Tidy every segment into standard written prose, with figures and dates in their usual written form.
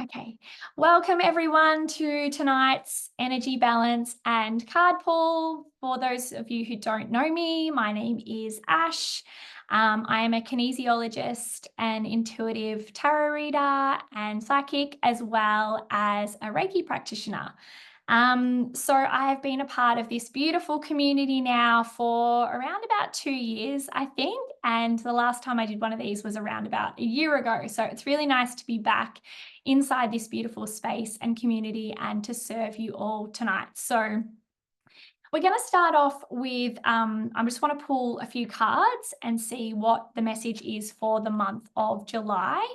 Okay, welcome everyone to tonight's energy balance and card pull. For those of you who don't know me, my name is Ash. I am a kinesiologist, an intuitive tarot reader, and psychic, as well as a Reiki practitioner. So I have been a part of this beautiful community now for around about 2 years, I think. And the last time I did one of these was around about a year ago. So it's really nice to be back inside this beautiful space and community and to serve you all tonight. So we're going to start off with, I just want to pull a few cards and see what the message is for the month of July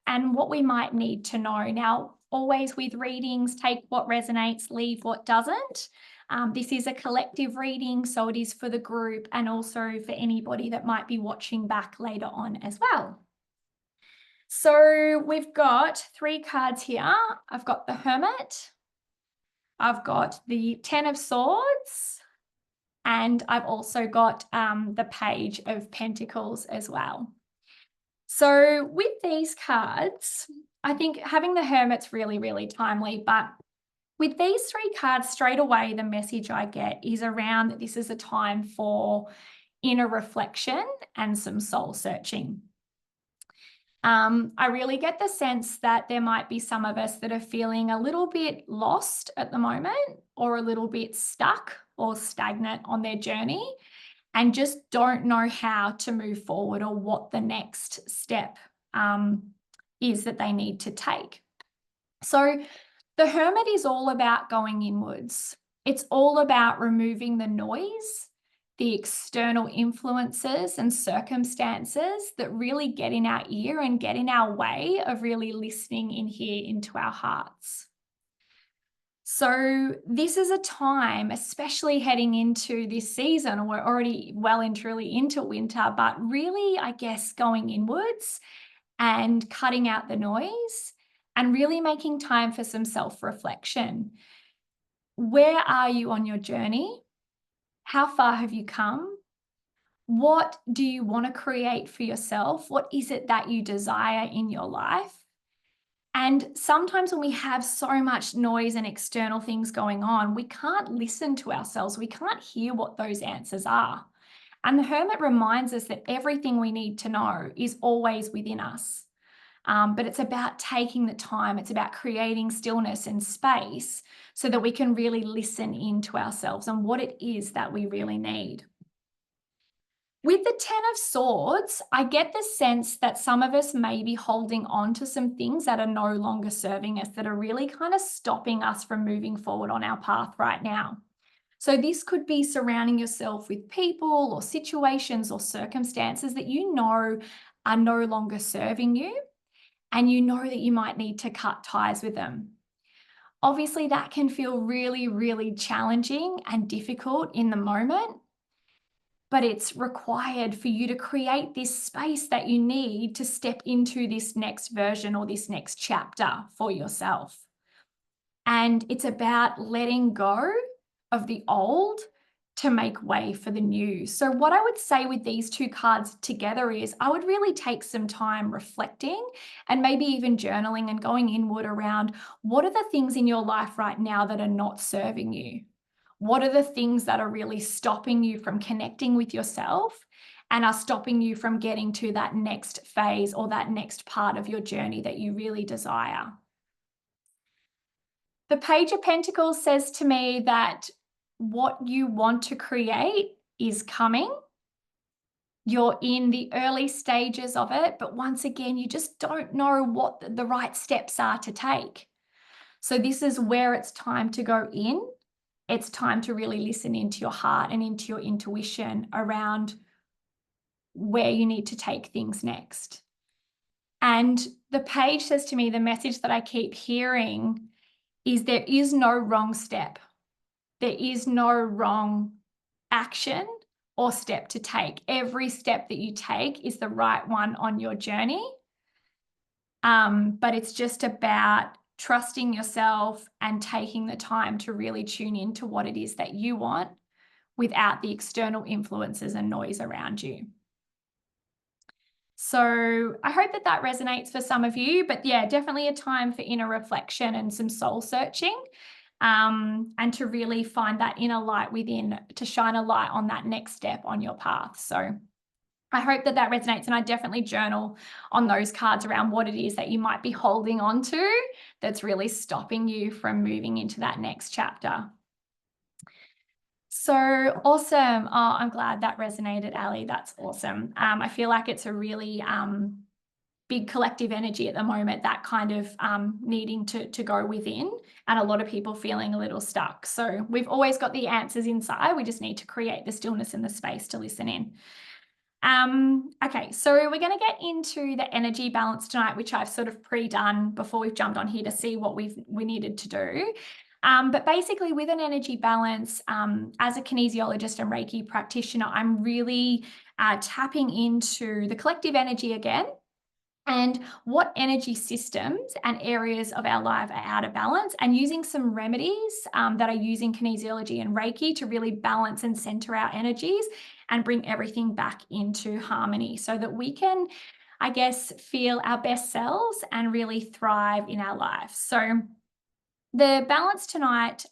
and what we might need to know. Now, always with readings, take what resonates, leave what doesn't. This is a collective reading, so it is for the group and also for anybody that might be watching back later on as well. So we've got 3 cards here. I've got the Hermit, I've got the Ten of Swords, and I've also got the Page of Pentacles as well. So with these cards, I think having the Hermit's really, really timely, but with these 3 cards, straight away, the message I get is around that this is a time for inner reflection and some soul searching. I really get the sense that there might be some of us that are feeling a little bit lost at the moment, or a little bit stuck or stagnant on their journey, and just don't know how to move forward or what the next step is that they need to take. So the Hermit is all about going inwards. It's all about removing the noise, the external influences and circumstances that really get in our ear and get in our way of really listening in here into our hearts. So this is a time, especially heading into this season, we're already well and truly into winter, but really, I guess, going inwards and cutting out the noise and really making time for some self-reflection. Where are you on your journey? How far have you come? What do you want to create for yourself? What is it that you desire in your life? And sometimes when we have so much noise and external things going on, we can't listen to ourselves. We can't hear what those answers are. And the Hermit reminds us that everything we need to know is always within us. But it's about taking the time. It's about creating stillness and space so that we can really listen into ourselves and what it is that we really need. With the Ten of Swords, I get the sense that some of us may be holding on to some things that are no longer serving us, that are really kind of stopping us from moving forward on our path right now. So this could be surrounding yourself with people or situations or circumstances that you know are no longer serving you, and you know that you might need to cut ties with them. Obviously, that can feel really, really challenging and difficult in the moment, but it's required for you to create this space that you need to step into this next version or this next chapter for yourself. And it's about letting go of the old to make way for the new. So what I would say with these 2 cards together is I would really take some time reflecting and maybe even journaling and going inward around what are the things in your life right now that are not serving you? What are the things that are really stopping you from connecting with yourself and are stopping you from getting to that next phase or that next part of your journey that you really desire? The Page of Pentacles says to me that what you want to create is coming. You're in the early stages of it, but once again, you just don't know what the right steps are to take. So this is where it's time to go in. It's time to really listen into your heart and into your intuition around where you need to take things next. And the page says to me, the message that I keep hearing is there is no wrong step. There is no wrong action or step to take. Every step that you take is the right one on your journey. But it's just about trusting yourself and taking the time to really tune into what it is that you want without the external influences and noise around you. So I hope that that resonates for some of you, but yeah, definitely a time for inner reflection and some soul searching, and to really find that inner light within, to shine a light on that next step on your path. So I hope that that resonates, and I definitely journal on those cards around what it is that you might be holding on to that's really stopping you from moving into that next chapter. So awesome. Oh, I'm glad that resonated, Ali. That's awesome. I feel like it's a really big collective energy at the moment, that kind of needing to go within, and a lot of people feeling a little stuck. So we've always got the answers inside. We just need to create the stillness and the space to listen in. Okay, so we're going to get into the energy balance tonight, which I've sort of pre-done before we've jumped on here to see what we needed to do. But basically, with an energy balance, as a kinesiologist and Reiki practitioner, I'm really tapping into the collective energy again, and what energy systems and areas of our life are out of balance, and using some remedies that I use in kinesiology and Reiki to really balance and center our energies and bring everything back into harmony so that we can, I guess, feel our best selves and really thrive in our life. So the balance tonight,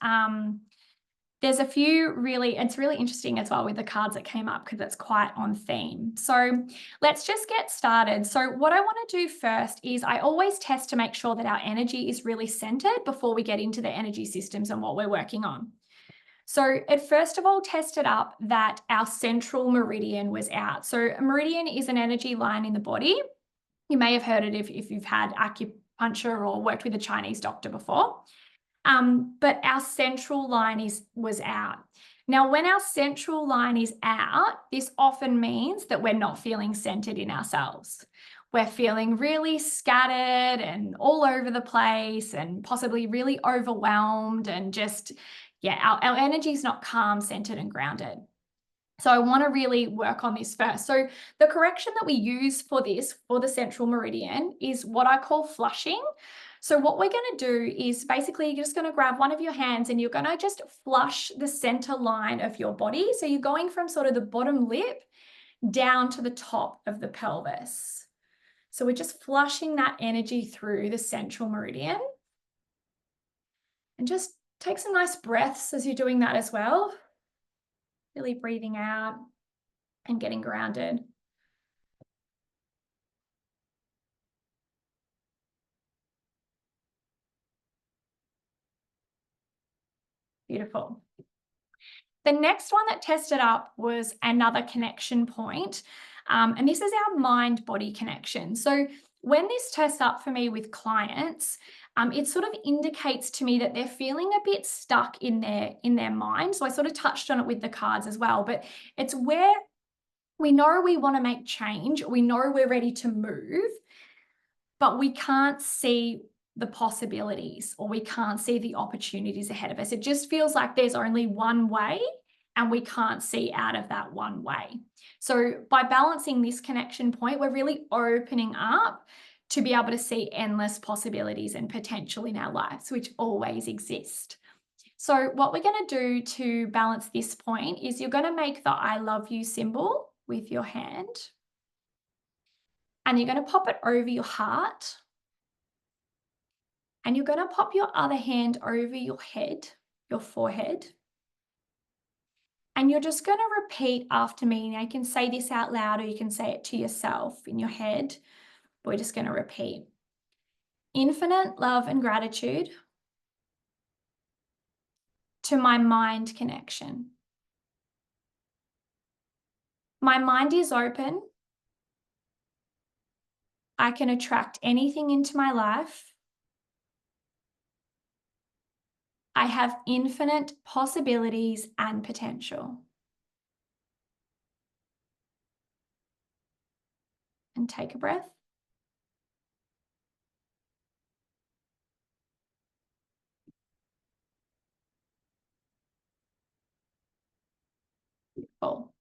there's a few it's really interesting as well with the cards that came up because it's quite on theme. So let's just get started. So what I want to do first is I always test to make sure that our energy is really centered before we get into the energy systems and what we're working on. So it first of all tested up that our central meridian was out. So a meridian is an energy line in the body. You may have heard it if you've had acupuncture or worked with a Chinese doctor before. But our central line was out. Now, when our central line is out, this often means that we're not feeling centered in ourselves. We're feeling really scattered and all over the place and possibly really overwhelmed, and just, yeah, our energy is not calm, centered, and grounded. So I want to really work on this first. So the correction that we use for this, for the central meridian, is what I call flushing. So what we're going to do is basically you're just going to grab one of your hands and you're going to just flush the center line of your body. So you're going from sort of the bottom lip down to the top of the pelvis. So we're just flushing that energy through the central meridian. And just take some nice breaths as you're doing that as well. Really breathing out and getting grounded. Beautiful. The next one that tested up was another connection point, and this is our mind-body connection. So when this tests up for me with clients, it sort of indicates to me that they're feeling a bit stuck in their mind. So I sort of touched on it with the cards as well, but it's where we know we want to make change, we know we're ready to move, but we can't see the possibilities, or we can't see the opportunities ahead of us. It just feels like there's only one way and we can't see out of that one way. So by balancing this connection point, we're really opening up to be able to see endless possibilities and potential in our lives, which always exist. So what we're going to do to balance this point is you're going to make the I love you symbol with your hand, and you're going to pop it over your heart. And you're going to pop your other hand over your head, your forehead. And you're just going to repeat after me. Now you can say this out loud or you can say it to yourself in your head. But we're just going to repeat. Infinite love and gratitude to my mind connection. My mind is open. I can attract anything into my life. I have infinite possibilities and potential. And take a breath. Beautiful.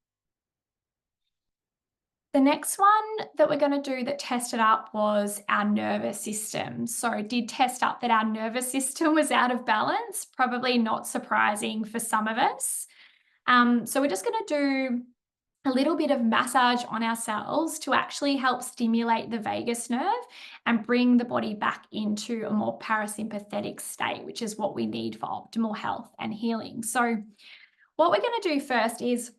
The next one that we're going to do that tested up was our nervous system. So it did test up that our nervous system was out of balance, probably not surprising for some of us. So we're just going to do a little bit of massage on ourselves to actually help stimulate the vagus nerve and bring the body back into a more parasympathetic state, which is what we need for optimal health and healing. So what we're going to do first is,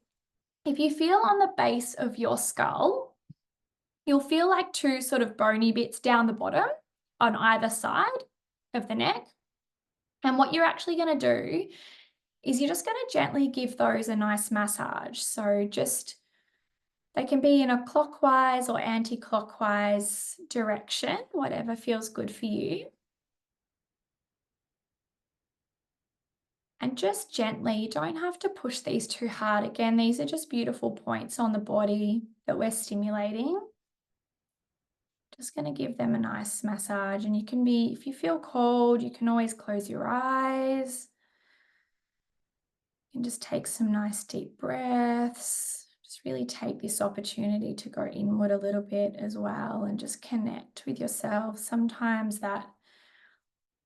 if you feel on the base of your skull, you'll feel like two sort of bony bits down the bottom on either side of the neck. And what you're actually going to do is you're just going to gently give those a nice massage. So they can be in a clockwise or anti-clockwise direction, whatever feels good for you. And just gently, you don't have to push these too hard. Again, these are just beautiful points on the body that we're stimulating. Just going to give them a nice massage. And you can be, if you feel cold, you can always close your eyes. You can just take some nice deep breaths. Just really take this opportunity to go inward a little bit as well and just connect with yourself. Sometimes that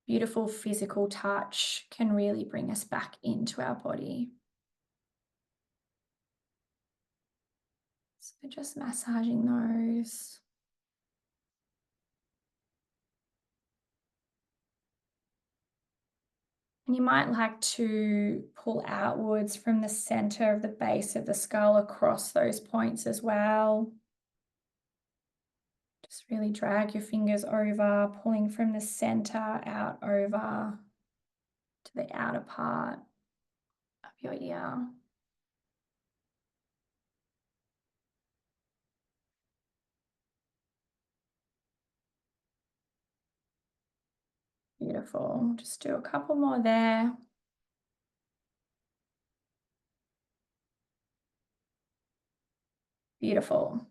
beautiful physical touch can really bring us back into our body. So just massaging those. And you might like to pull outwards from the center of the base of the skull across those points as well. Just really drag your fingers over, pulling from the center out over to the outer part of your ear. Beautiful. Just do a couple more there. Beautiful.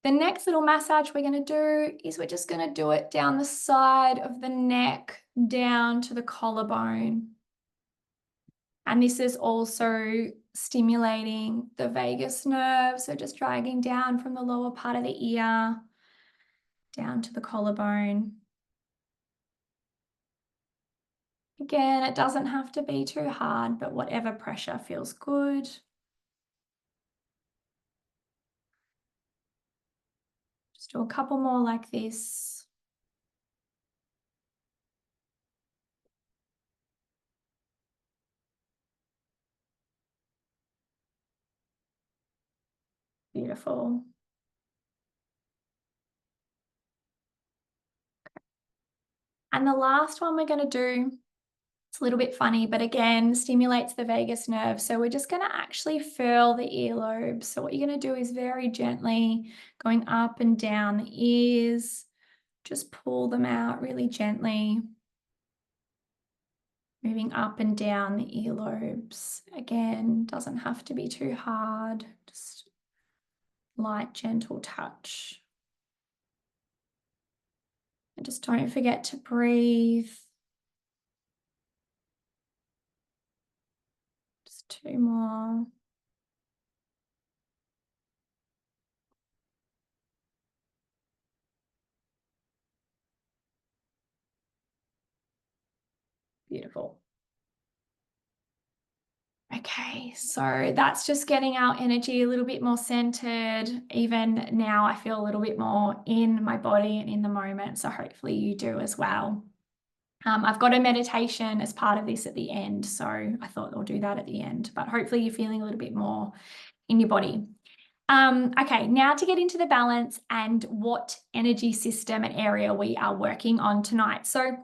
The next little massage we're going to do is we're just going to do it down the side of the neck, down to the collarbone. And this is also stimulating the vagus nerve. So just dragging down from the lower part of the ear, down to the collarbone. Again, it doesn't have to be too hard, but whatever pressure feels good. Just do a couple more like this. Beautiful. And the last one we're going to do, it's a little bit funny, but again, stimulates the vagus nerve. So we're just going to actually furl the earlobes. So what you're going to do is very gently going up and down the ears, just pull them out really gently. Moving up and down the earlobes. Again, doesn't have to be too hard, just light, gentle touch. And just don't forget to breathe. Just two more. Beautiful. Okay, so that's just getting our energy a little bit more centered. Even now, I feel a little bit more in my body and in the moment. So hopefully you do as well. I've got a meditation as part of this at the end, so I thought I'll do that at the end, but hopefully you're feeling a little bit more in your body. Okay, now to get into the balance and what energy system and area we are working on tonight. So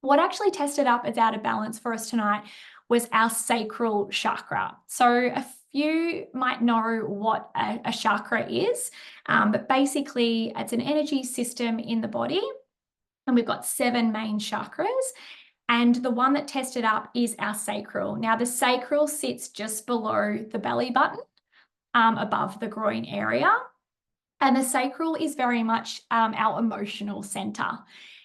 what actually tested up as out of balance for us tonight was our sacral chakra. So a few might know what a chakra is, but basically it's an energy system in the body. And we've got 7 main chakras. And the one that tested up is our sacral. Now, the sacral sits just below the belly button, above the groin area. And the sacral is very much our emotional center.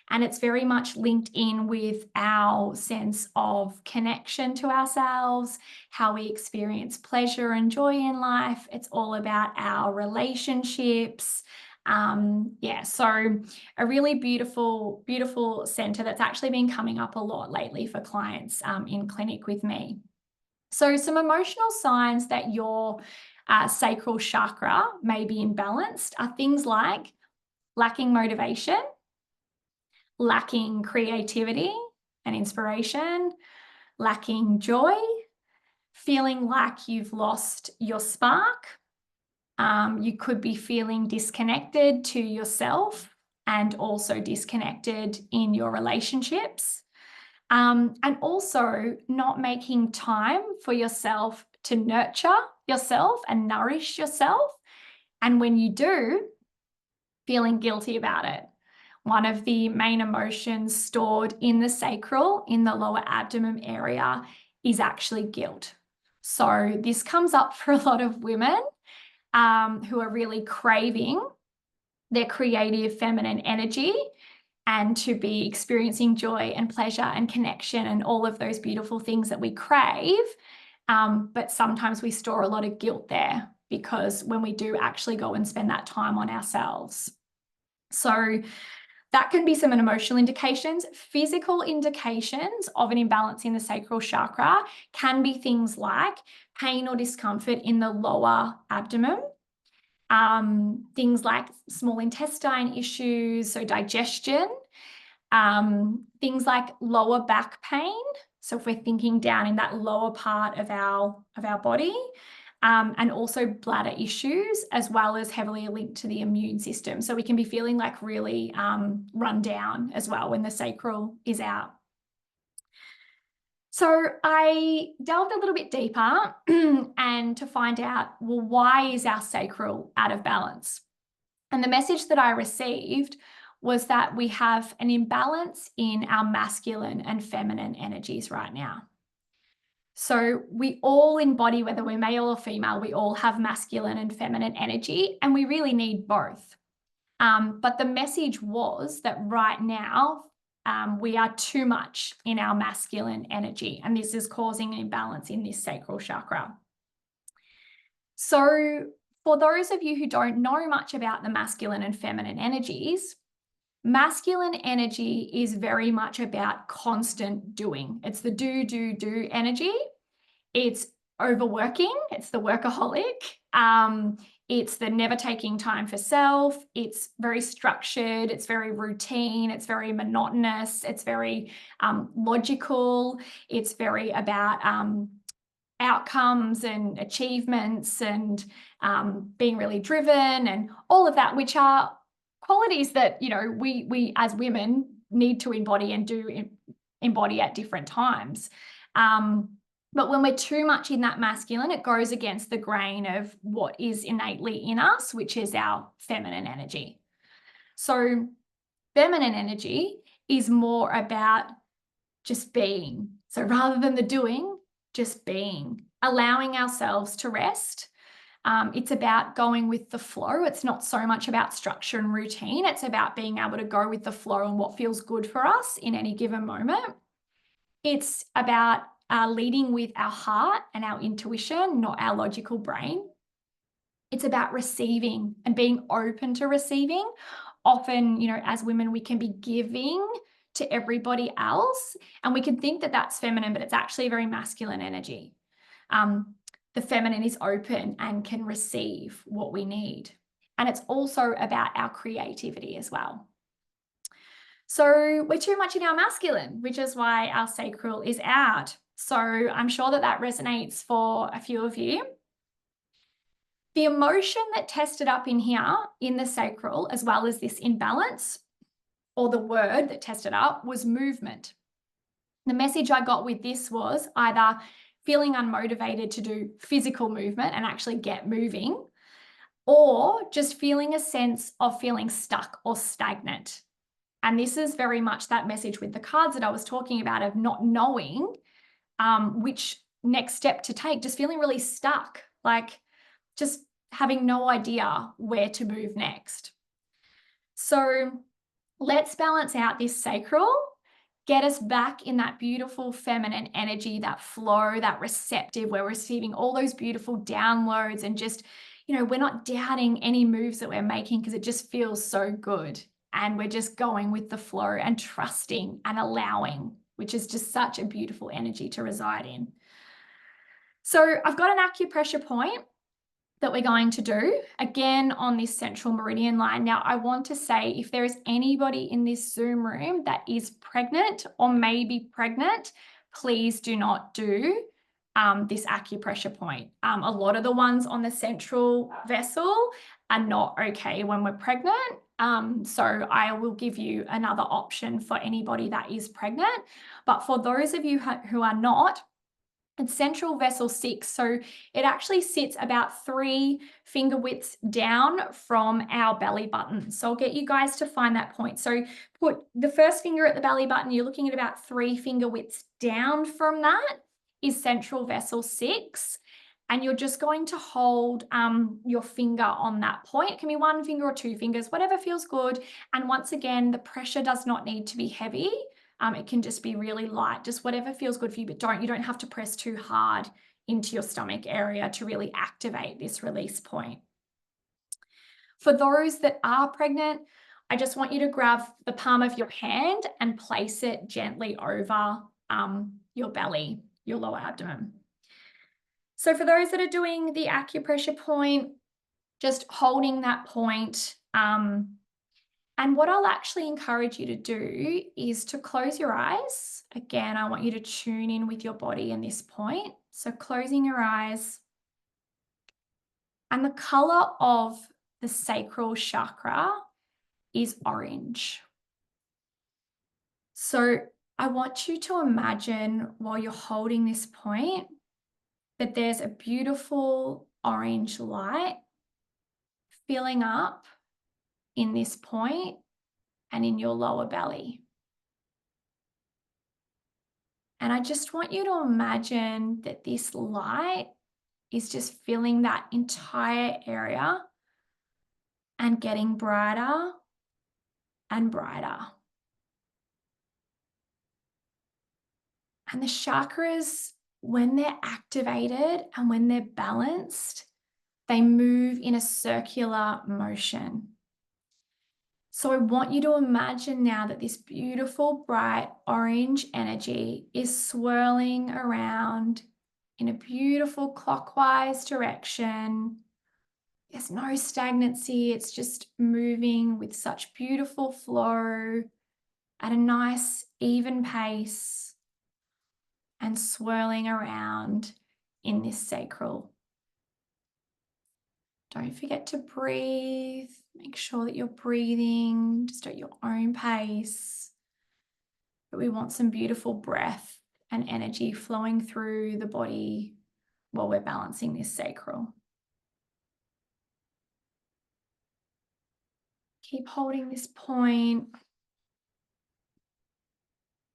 And it's very much linked in with our sense of connection to ourselves, how we experience pleasure and joy in life. It's all about our relationships. So a really beautiful, beautiful center that's actually been coming up a lot lately for clients in clinic with me. So some emotional signs that your sacral chakra may be imbalanced are things like lacking motivation, lacking creativity and inspiration, lacking joy, feeling like you've lost your spark. You could be feeling disconnected to yourself and also disconnected in your relationships. And also not making time for yourself to nurture yourself and nourish yourself. And when you do, feeling guilty about it. One of the main emotions stored in the sacral, in the lower abdomen area, is actually guilt. So this comes up for a lot of women who are really craving their creative feminine energy and to be experiencing joy and pleasure and connection and all of those beautiful things that we crave. But sometimes we store a lot of guilt there because when we do actually go and spend that time on ourselves. So that can be some emotional indications. Physical indications of an imbalance in the sacral chakra can be things like pain or discomfort in the lower abdomen, things like small intestine issues, so digestion, things like lower back pain. So if we're thinking down in that lower part of our body, and also bladder issues, as well as heavily linked to the immune system. So we can be feeling like really run down as well when the sacral is out. So I delved a little bit deeper and to find out, well, why is our sacral out of balance? And the message that I received was that we have an imbalance in our masculine and feminine energies right now. So we all embody, whether we're male or female, we all have masculine and feminine energy, and we really need both. But the message was that right now, we are too much in our masculine energy, and this is causing an imbalance in this sacral chakra. So for those of you who don't know much about the masculine and feminine energies, masculine energy is very much about constant doing. It's the do, do, do energy. It's overworking. It's the workaholic. It's the never taking time for self. It's very structured. It's very routine. It's very monotonous. It's very logical. It's very about outcomes and achievements and being really driven and all of that, which are qualities that, you know, we as women need to embody and do embody at different times. But when we're too much in that masculine, it goes against the grain of what is innately in us, which is our feminine energy. So feminine energy is more about just being. So rather than the doing, just being, allowing ourselves to rest. It's about going with the flow. It's not so much about structure and routine. It's about being able to go with the flow and what feels good for us in any given moment. It's about leading with our heart and our intuition, not our logical brain. It's about receiving and being open to receiving. Often, you know, as women, we can be giving to everybody else, and we can think that that's feminine, but it's actually a very masculine energy. The feminine is open and can receive what we need. And it's also about our creativity as well. So we're too much in our masculine, which is why our sacral is out. So I'm sure that that resonates for a few of you. The emotion that tested up in here in the sacral, as well as this imbalance, or the word that tested up, was movement. The message I got with this was either feeling unmotivated to do physical movement and actually get moving, or just feeling a sense of feeling stuck or stagnant. And this is very much that message with the cards that I was talking about, of not knowing which next step to take, just feeling really stuck, like just having no idea where to move next. So let's balance out this sacral, get us back in that beautiful feminine energy, that flow, that receptive, we're receiving all those beautiful downloads and just, you know, we're not doubting any moves that we're making because it just feels so good. And we're just going with the flow and trusting and allowing, which is just such a beautiful energy to reside in. So I've got an acupressure point that we're going to do again on this central meridian line. Now, I want to say if there is anybody in this Zoom room that is pregnant or may be pregnant, please do not do this acupressure point. A lot of the ones on the central vessel are not okay when we're pregnant. So I will give you another option for anybody that is pregnant. But for those of you who are not, it's central vessel 6. So it actually sits about 3 finger widths down from our belly button. So I'll get you guys to find that point. So put the first finger at the belly button, you're looking at about 3 finger widths down from that is central vessel 6. And you're just going to hold your finger on that point. It can be 1 finger or 2 fingers, whatever feels good. And once again, the pressure does not need to be heavy. It can just be really light, just whatever feels good for you, but you don't have to press too hard into your stomach area to really activate this release point. For those that are pregnant, I just want you to grab the palm of your hand and place it gently over your belly, your lower abdomen. So for those that are doing the acupressure point, just holding that point, and what I'll actually encourage you to do is to close your eyes. Again, I want you to tune in with your body in this point. So closing your eyes. And the color of the sacral chakra is orange. So I want you to imagine while you're holding this point that there's a beautiful orange light filling up in this point and in your lower belly. And I just want you to imagine that this light is just filling that entire area and getting brighter and brighter. And the chakras, when they're activated and when they're balanced, they move in a circular motion. So I want you to imagine now that this beautiful, bright orange energy is swirling around in a beautiful clockwise direction. There's no stagnancy. It's just moving with such beautiful flow at a nice, even pace and swirling around in this sacral. Don't forget to breathe. Make sure that you're breathing just at your own pace. But we want some beautiful breath and energy flowing through the body while we're balancing this sacral. Keep holding this point.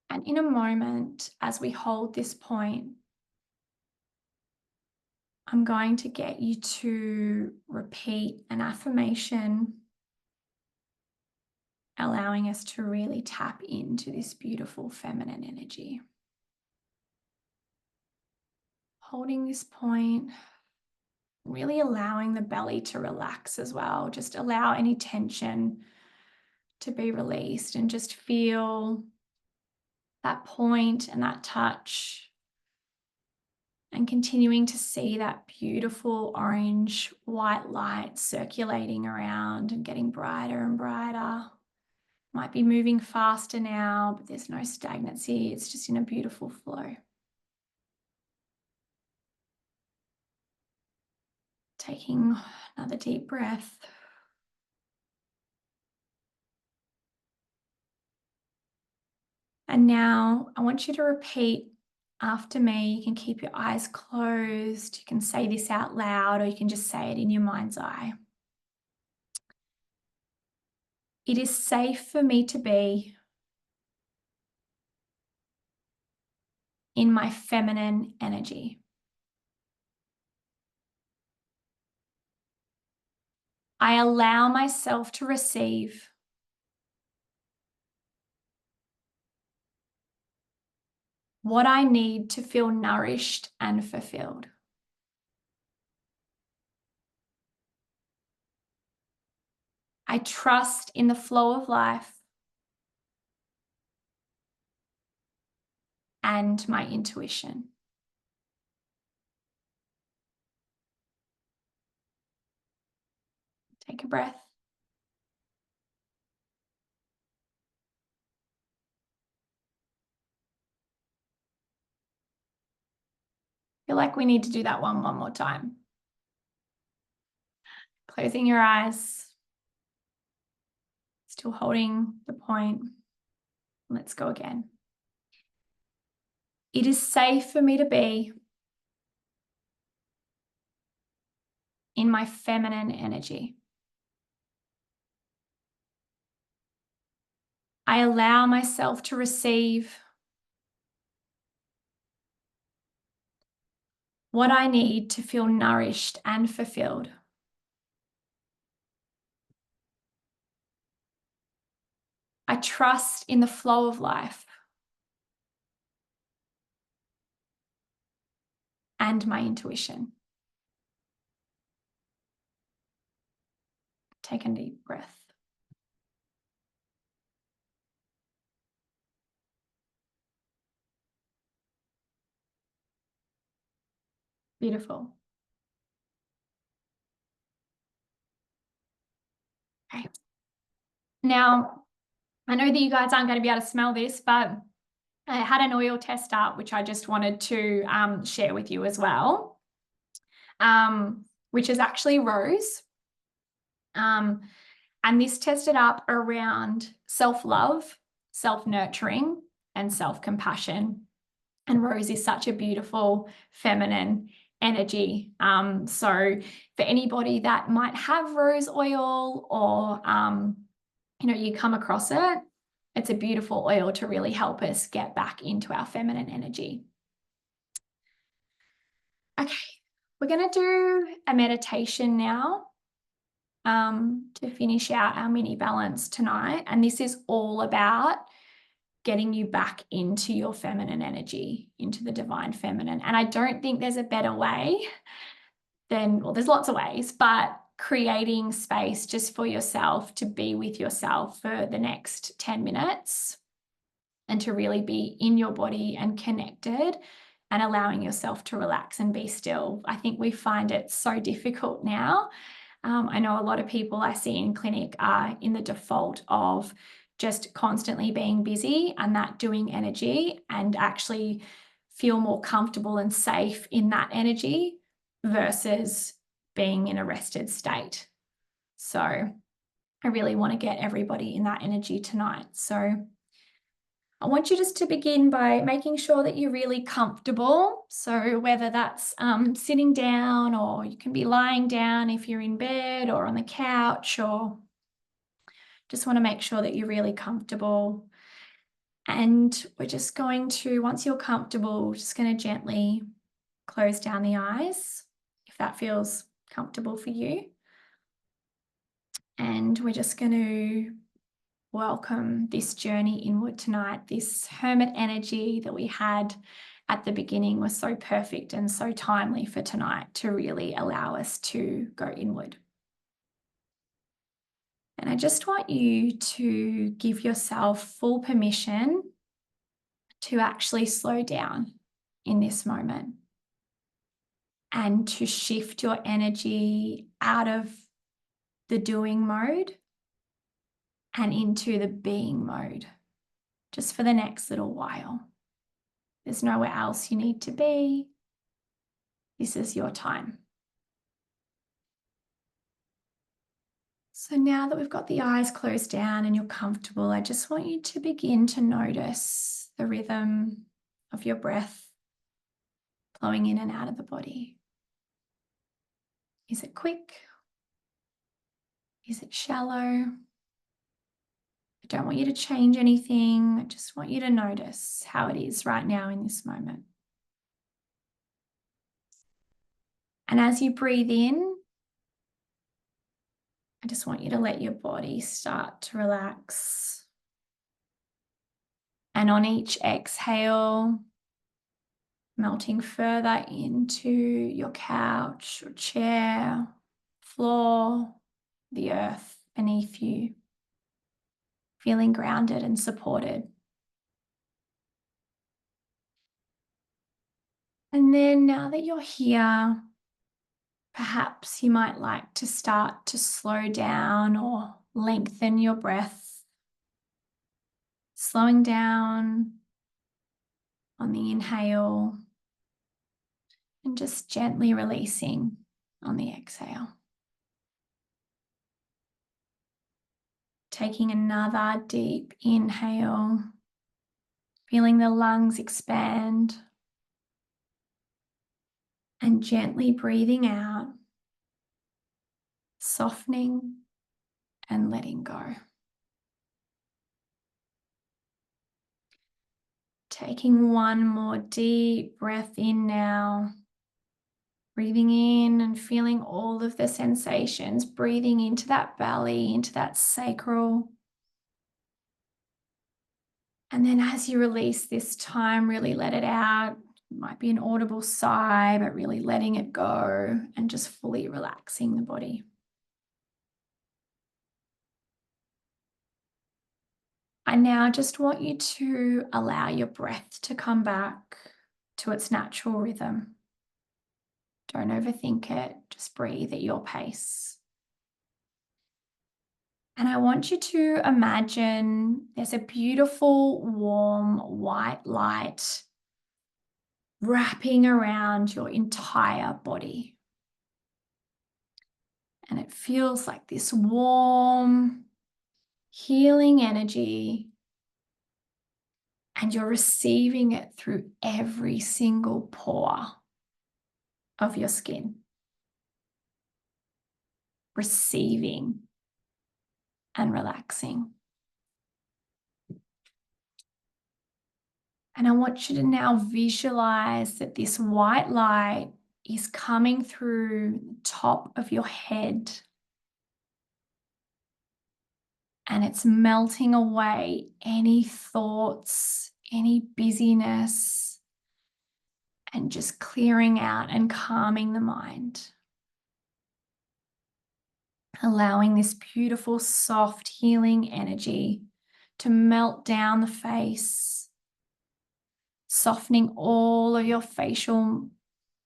And in a moment, as we hold this point, I'm going to get you to repeat an affirmation, allowing us to really tap into this beautiful feminine energy. Holding this point, really allowing the belly to relax as well. Just allow any tension to be released and just feel that point and that touch. And continuing to see that beautiful orange white light circulating around and getting brighter and brighter. Might be moving faster now, but there's no stagnancy. It's just in a beautiful flow. Taking another deep breath. And now I want you to repeat after me. You can keep your eyes closed. You can say this out loud, or you can just say it in your mind's eye. It is safe for me to be in my feminine energy. I allow myself to receive what I need to feel nourished and fulfilled. I trust in the flow of life and my intuition. Take a breath. Feel like we need to do that one more time. Closing your eyes. Still holding the point. Let's go again. It is safe for me to be in my feminine energy. I allow myself to receive what I need to feel nourished and fulfilled. I trust in the flow of life and my intuition. Take a deep breath. Beautiful. Okay. Now, I know that you guys aren't going to be able to smell this, but I had an oil test up, which I just wanted to share with you as well, which is actually rose. And this tested up around self-love, self-nurturing, and self-compassion. And rose is such a beautiful feminine energy. So for anybody that might have rose oil or, you come across it, it's a beautiful oil to really help us get back into our feminine energy. Okay, we're going to do a meditation now to finish out our mini balance tonight. And this is all about getting you back into your feminine energy, into the divine feminine. And I don't think there's a better way than, well, there's lots of ways, but creating space just for yourself to be with yourself for the next 10 minutes and to really be in your body and connected and allowing yourself to relax and be still. I think we find it so difficult now. I know a lot of people I see in clinic are in the default of just constantly being busy and that doing energy, and actually feel more comfortable and safe in that energy versus being in a rested state. So I really want to get everybody in that energy tonight. So I want you just to begin by making sure that you're really comfortable. So whether that's sitting down, or you can be lying down if you're in bed or on the couch, or just want to make sure that you're really comfortable. And we're just going to, once you're comfortable, just going to gently close down the eyes if that feels comfortable for you. And we're just going to welcome this journey inward tonight. This hermit energy that we had at the beginning was so perfect and so timely for tonight to really allow us to go inward. And I just want you to give yourself full permission to actually slow down in this moment and to shift your energy out of the doing mode and into the being mode, just for the next little while. There's nowhere else you need to be. This is your time. So now that we've got the eyes closed down and you're comfortable, I just want you to begin to notice the rhythm of your breath flowing in and out of the body. Is it quick? Is it shallow? I don't want you to change anything. I just want you to notice how it is right now in this moment. And as you breathe in, I just want you to let your body start to relax. And on each exhale, melting further into your couch or chair, floor, the earth beneath you, feeling grounded and supported. And then now that you're here, Perhaps you might like to start to slow down or lengthen your breath, slowing down on the inhale and just gently releasing on the exhale. Taking another deep inhale, feeling the lungs expand, and gently breathing out, softening and letting go. Taking one more deep breath in now, breathing in and feeling all of the sensations, breathing into that belly, into that sacral. And then as you release this time, really let it out. It might be an audible sigh, but really letting it go and just fully relaxing the body. I now just want you to allow your breath to come back to its natural rhythm. Don't overthink it, just breathe at your pace. And I want you to imagine there's a beautiful, warm, white light wrapping around your entire body. And it feels like this warm, healing energy, and you're receiving it through every single pore of your skin. Receiving and relaxing. And I want you to now visualize that this white light is coming through the top of your head and it's melting away any thoughts, any busyness, and just clearing out and calming the mind. Allowing this beautiful, soft, healing energy to melt down the face, softening all of your facial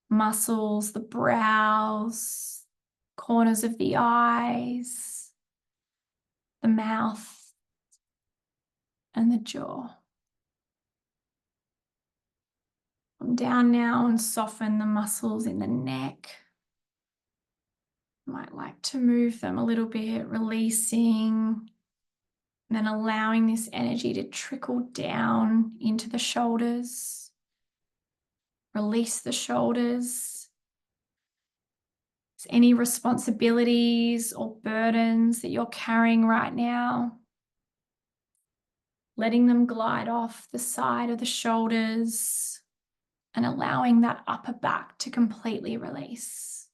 muscles, the brows, corners of the eyes, the mouth, and the jaw. Come down now and soften the muscles in the neck. You might like to move them a little bit, releasing, and then allowing this energy to trickle down into the shoulders. Release the shoulders. Any responsibilities or burdens that you're carrying right now, letting them glide off the side of the shoulders and allowing that upper back to completely release.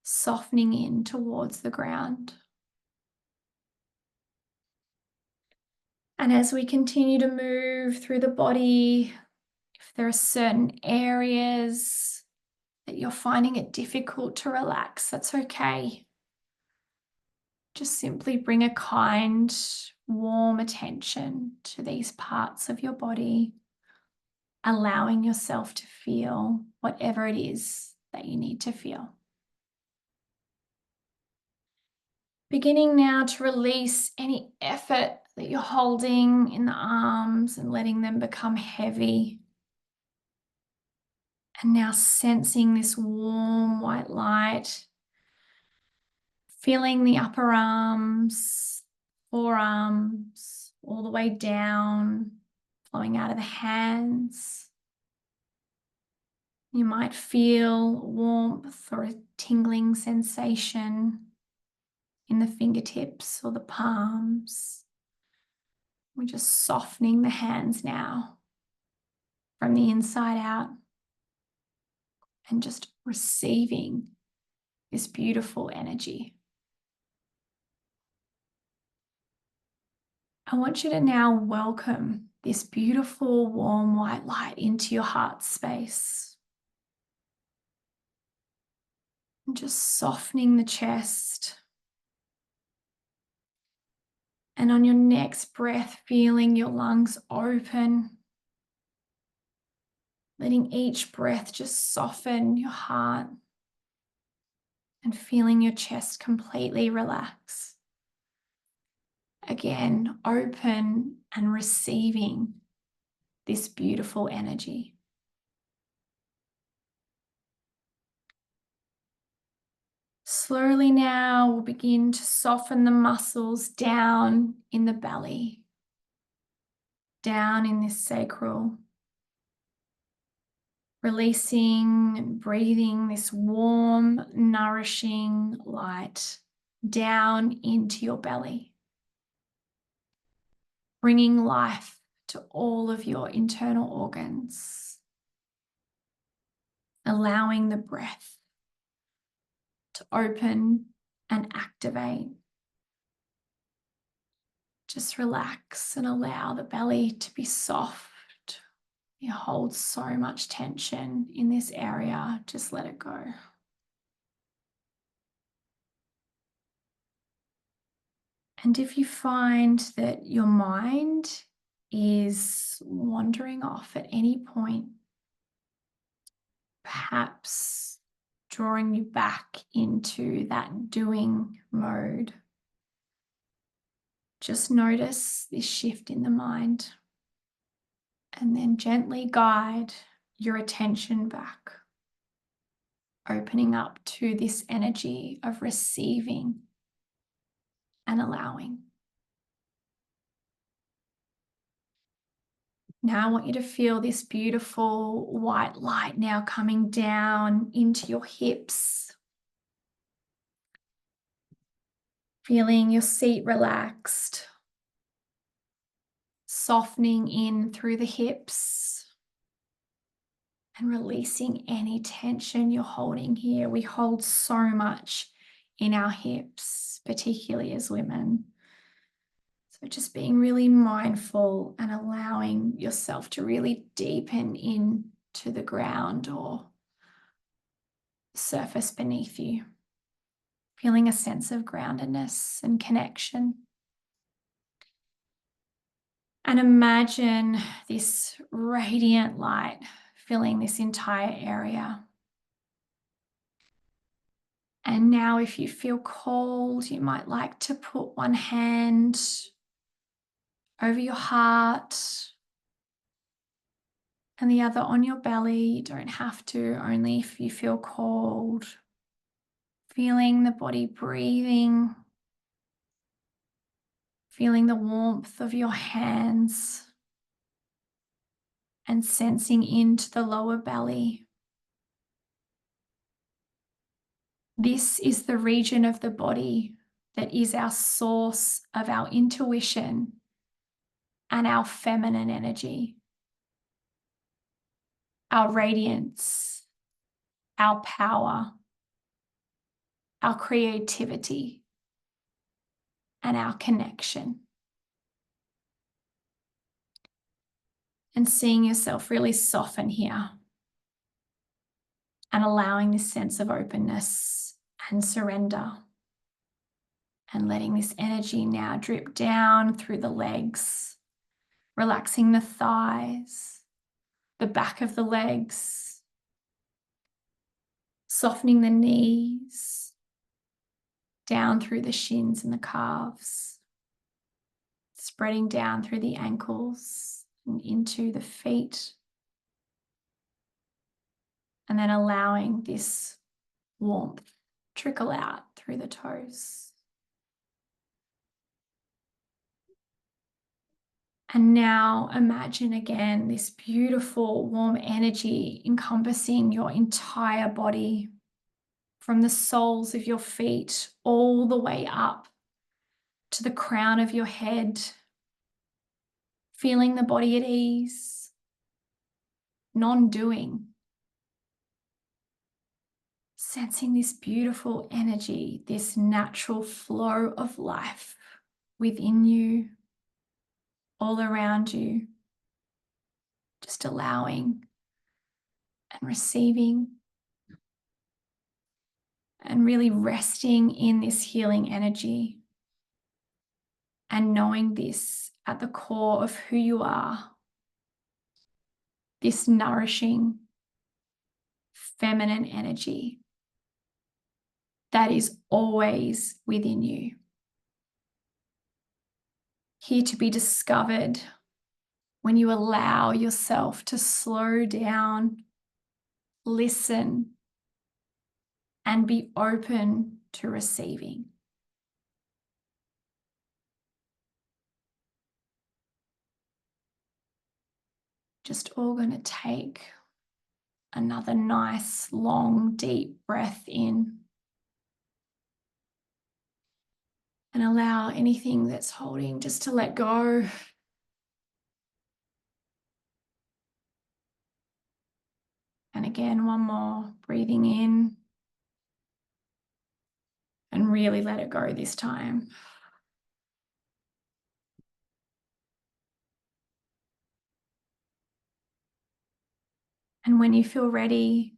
Softening in towards the ground. And as we continue to move through the body, if there are certain areas that you're finding it difficult to relax, that's okay. Just simply bring a kind, warm attention to these parts of your body, allowing yourself to feel whatever it is that you need to feel. Beginning now to release any effort that you're holding in the arms and letting them become heavy. And now sensing this warm white light, feeling the upper arms, forearms, all the way down, flowing out of the hands. You might feel warmth or a tingling sensation in the fingertips or the palms. We're just softening the hands now from the inside out and just receiving this beautiful energy. I want you to now welcome this beautiful, warm white light into your heart space. And just softening the chest. And on your next breath, feeling your lungs open. letting each breath just soften your heart and feeling your chest completely relax. Again, open and receiving this beautiful energy. Slowly now, we'll begin to soften the muscles down in the belly, down in this sacral, releasing and breathing this warm, nourishing light down into your belly, bringing life to all of your internal organs, allowing the breath to open and activate. Just relax and allow the belly to be soft. You hold so much tension in this area. Just let it go. And if you find that your mind is wandering off at any point, perhaps drawing you back into that doing mode, just notice this shift in the mind and then gently guide your attention back, opening up to this energy of receiving and allowing. Now I want you to feel this beautiful white light now coming down into your hips. Feeling your seat relaxed, softening in through the hips and releasing any tension you're holding here. We hold so much in our hips, particularly as women. So just being really mindful and allowing yourself to really deepen into the ground or surface beneath you. Feeling a sense of groundedness and connection. And imagine this radiant light filling this entire area. And now if you feel cold, you might like to put one hand over your heart and the other on your belly. You don't have to, only if you feel cold. Feeling the body breathing, feeling the warmth of your hands and sensing into the lower belly. This is the region of the body that is our source of our intuition and our feminine energy, our radiance, our power, our creativity, and our connection. And seeing yourself really soften here and allowing this sense of openness and surrender. And letting this energy now drip down through the legs, relaxing the thighs, the back of the legs, softening the knees, down through the shins and the calves, spreading down through the ankles and into the feet. And then allowing this warmth trickle out through the toes. And now imagine again this beautiful warm energy encompassing your entire body, from the soles of your feet all the way up to the crown of your head, feeling the body at ease, non-doing, sensing this beautiful energy, this natural flow of life within you, all around you, just allowing and receiving and really resting in this healing energy and knowing this at the core of who you are, this nourishing feminine energy that is always within you, here to be discovered when you allow yourself to slow down, listen, and be open to receiving. Just all going to take another nice, long, deep breath in. And allow anything that's holding just to let go. And again, one more, breathing in. And really let it go this time. And when you feel ready,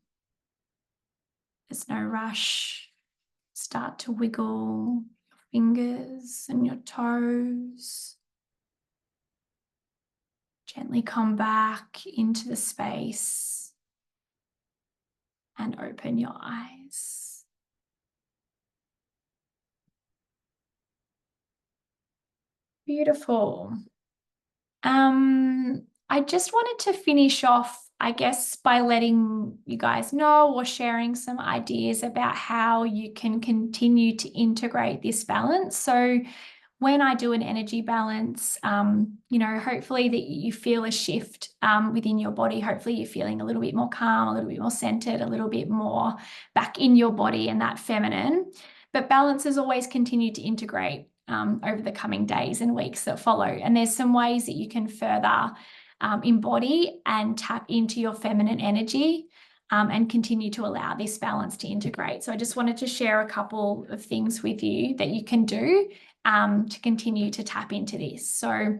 there's no rush. Start to wiggle your fingers and your toes. Gently come back into the space and open your eyes. Beautiful. I just wanted to finish off, I guess, by letting you guys know or sharing some ideas about how you can continue to integrate this balance. So when I do an energy balance, hopefully that you feel a shift within your body. Hopefully you're feeling a little bit more calm, a little bit more centered, a little bit more back in your body and that feminine. But balances always continue to integrate over the coming days and weeks that follow. And there's some ways that you can further embody and tap into your feminine energy and continue to allow this balance to integrate. So I just wanted to share a couple of things with you that you can do to continue to tap into this. So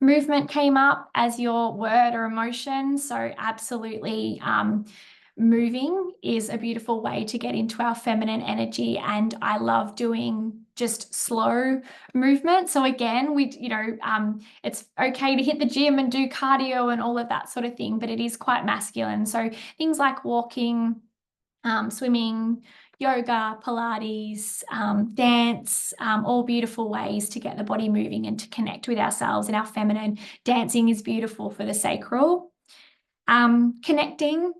movement came up as your word or emotion. So absolutely moving is a beautiful way to get into our feminine energy. And I love doing just slow movement. So again, it's okay to hit the gym and do cardio and all of that sort of thing, but it is quite masculine. So things like walking, swimming, yoga, Pilates, dance, all beautiful ways to get the body moving and to connect with ourselves and our feminine. Dancing is beautiful for the sacral. Connecting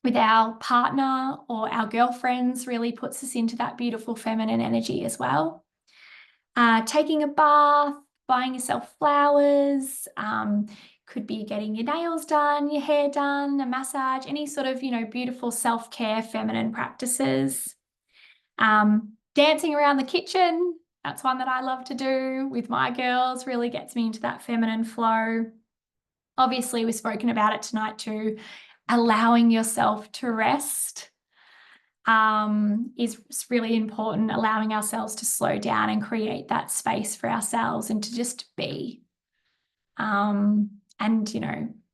with our partner or our girlfriends really puts us into that beautiful feminine energy as well. Taking a bath, buying yourself flowers, could be getting your nails done, your hair done, a massage, any sort of, beautiful self-care feminine practices. Dancing around the kitchen, that's one that I love to do with my girls, really gets me into that feminine flow. Obviously, we've spoken about it tonight too. Allowing yourself to rest is really important, allowing ourselves to slow down and create that space for ourselves and to just be.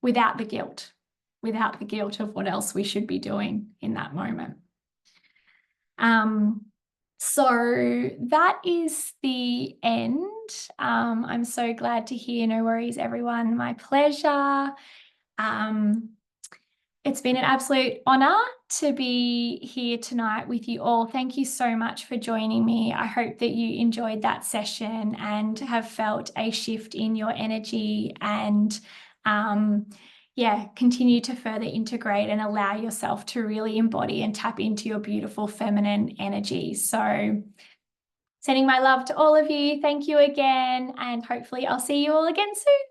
Without the guilt of what else we should be doing in that moment. So that is the end. I'm so glad to hear. No worries, everyone. My pleasure. It's been an absolute honor to be here tonight with you all. Thank you so much for joining me. I hope that you enjoyed that session and have felt a shift in your energy and continue to further integrate and allow yourself to really embody and tap into your beautiful feminine energy. So sending my love to all of you. Thank you again, and hopefully I'll see you all again soon.